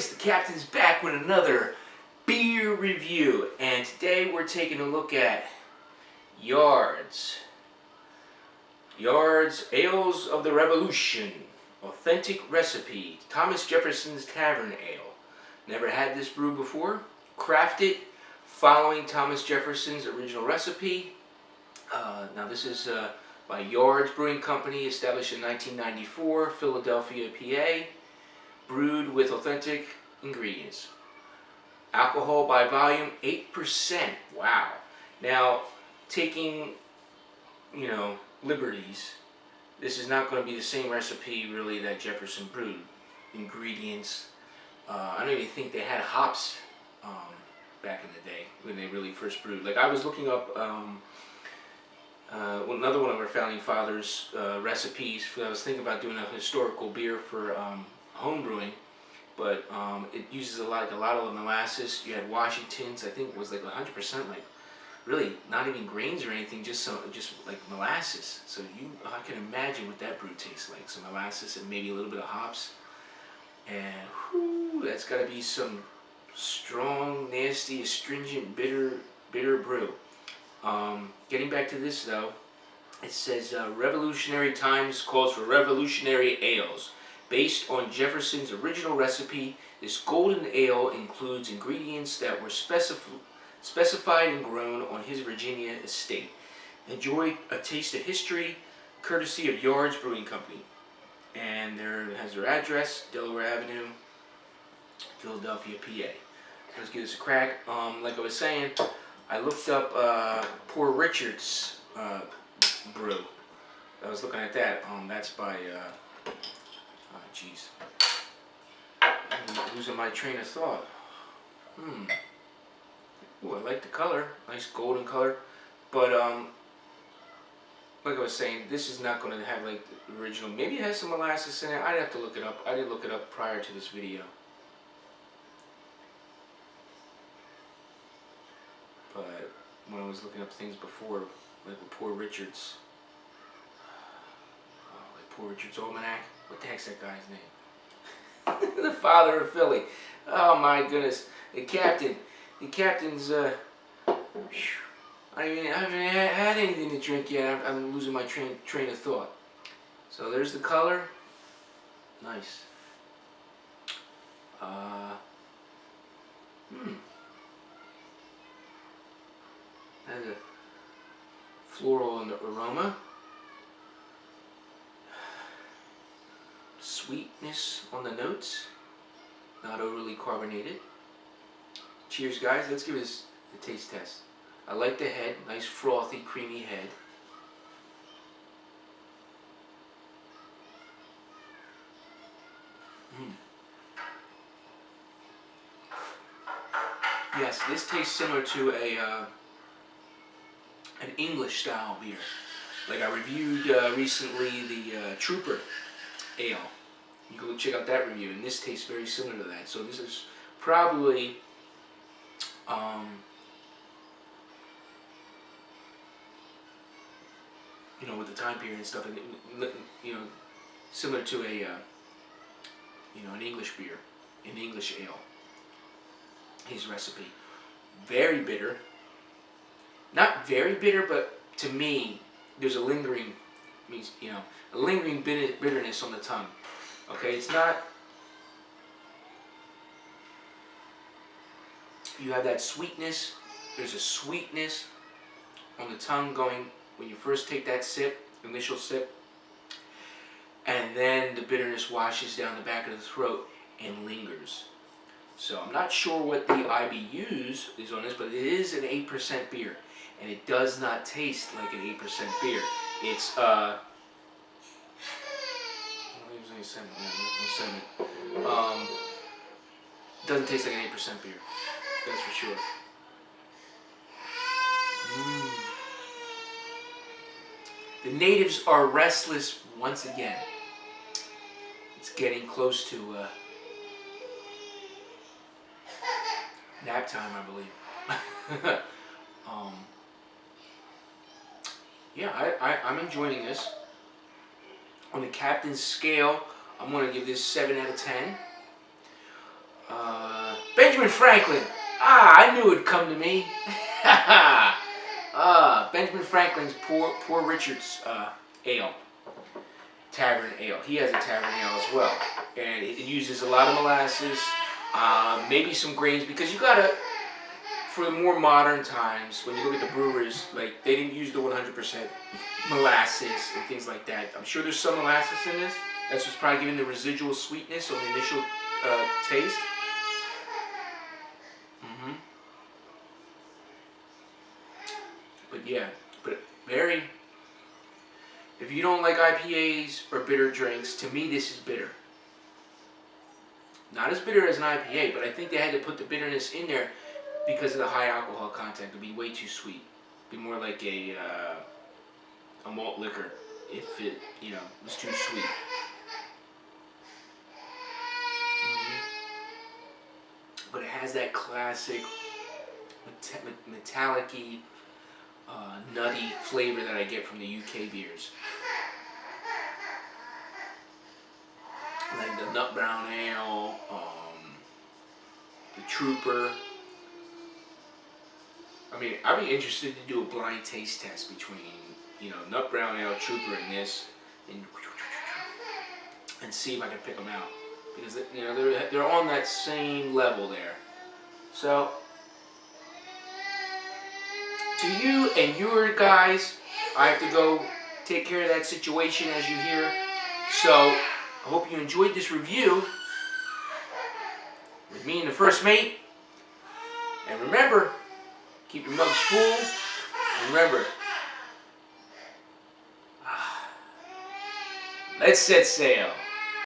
boys, the captain's back with another beer review, and today we're taking a look at Ales of the Revolution, authentic recipe, Thomas Jefferson's Tavern Ale. Never had this brew before. Crafted following Thomas Jefferson's original recipe. Now this is by Yards Brewing Company, established in 1994, Philadelphia, PA. Brewed with authentic ingredients. Alcohol by volume 8%. Wow. Now, taking, liberties, this is not going to be the same recipe really that Jefferson brewed. Ingredients. I don't even think they had hops back in the day when they really first brewed. Like I was looking up another one of our founding fathers' recipes. I was thinking about doing a historical beer for home brewing, but it uses a lot of molasses. You had Washington's, I think it was like 100%, like really not even grains or anything, just like molasses. So I can imagine what that brew tastes like. Some molasses and maybe a little bit of hops, and whoo, that's got to be some strong, nasty, astringent, bitter brew. Getting back to this though, it says Revolutionary Times calls for revolutionary ales. Based on Jefferson's original recipe, this golden ale includes ingredients that were specified and grown on his Virginia estate. Enjoy a taste of history, courtesy of Yards Brewing Company. And there it has their address, Delaware Avenue, Philadelphia, PA. So let's give this a crack. Like I was saying, I looked up Poor Richard's brew. I was looking at that. That's by... Jeez, I'm losing my train of thought. Ooh, I like the color, nice golden color. But like I was saying, this is not going to have like the original. Maybe it has some molasses in it. I'd have to look it up. I didn't look it up prior to this video. But when I was looking up things before, like with Poor Richard's, like Poor Richard's Almanac. What the heck's that guy's name? The father of Philly. Oh my goodness. The captain's, I haven't had anything to drink yet. I'm losing my train of thought. So there's the color. Nice. Has a floral aroma. Sweetness on the notes, not overly carbonated. Cheers, guys. Let's give this a taste test. I like the head, nice frothy, creamy head. Yes, this tastes similar to an English style beer. Like I reviewed recently the Trooper Ale. You can go check out that review, and this tastes very similar to that. So this is probably with the time period and stuff, and similar to a an English beer, an English ale. His recipe, very bitter. Not very bitter, but to me, there's a lingering. A lingering bitterness on the tongue. Okay, it's not. You have that sweetness. There's a sweetness on the tongue going when you first take that sip, initial sip, and then the bitterness washes down the back of the throat and lingers. So I'm not sure what the IBUs is on this, but it is an 8% beer, and it does not taste like an 8% beer. It's doesn't taste like an 8% beer. That's for sure. The natives are restless once again. It's getting close to nap time, I believe. Yeah, I'm enjoying this. On the captain's scale, I'm going to give this 7 out of 10. Benjamin Franklin. I knew it'd come to me. Benjamin Franklin's Poor Richard's ale. Tavern ale. He has a tavern ale as well. And it uses a lot of molasses, maybe some grains, because you gotta, for the more modern times, when you look at the brewers, like, they didn't use the 100% molasses and things like that. I'm sure there's some molasses in this. That's what's probably giving the residual sweetness on the initial taste. But yeah, but very, if you don't like IPAs or bitter drinks, to me this is bitter. Not as bitter as an IPA, but I think they had to put the bitterness in there because of the high alcohol content. It'd be way too sweet. It'd be more like a malt liquor if it, was too sweet. But it has that classic metallic-y, nutty flavor that I get from the UK beers. Like the Nut Brown Ale, the Trooper. I mean, I'd be interested to do a blind taste test between, Nut Brown Ale, Trooper, and this, and see if I can pick them out. Because, they're on that same level there. So, to you and your guys, I have to go take care of that situation, as you hear. So, I hope you enjoyed this review with me and the first mate. And remember, keep your mugs full. And remember, let's set sail.